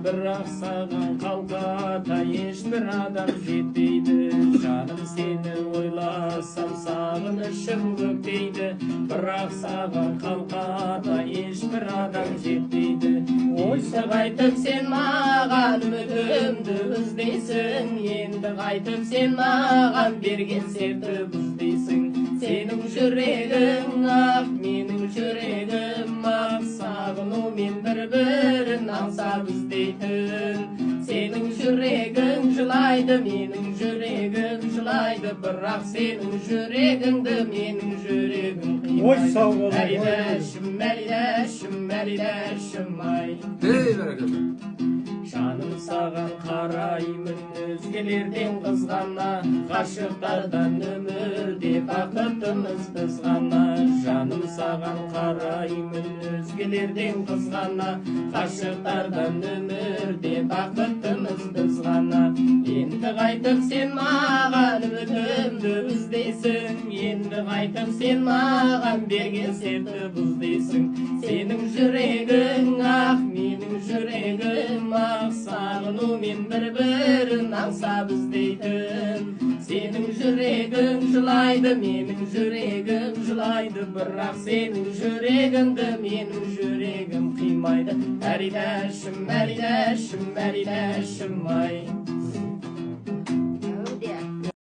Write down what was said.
бірақ саған қалқада ешбір адам жетпейді. Жаным сені ойласам сағынышым көктейді, бірақ саған қалқада ешбір адам жетпейді. Ойса қайтып сен маған үмітімді үздейсің, енді қайтып сен маған берген серті бұздейсің. Сенің жүрегің ақ, менің жүрегім ақ, сағынумен бір-бірін аңсап іздейтін. Сенің жүрегің жылайды, менің жүрегім жылайды, бірақ сенің жүрегіңді менің жүрегім қимайды. Ой, сау бол. Мәридәшім, мәридәшім, мәридәшім ай. Жаным саған қараймын, өзгелерден қызғана, ғашықтардан өмірде бақытымыз біз ғана. Жаным саған қараймын, өзгелерден қызғана, ғашықтардан өмірде бақытымыз біз ғана. Енді қайтып сен маған үмітімді үздейсің, енді қайтып сен маған берген серті бұздейсің. Сенің жүрегің ақ, менің жүрегім ақ, сағынумен бір-бірін аңсап іздейтін. Сенің жүрегің жылайды, менің жүрегім жылайды, бірақ сенің жүрегіңді менің жүрегім қимайды. Мәридәшім, мәридәшім, мәридәшім ай.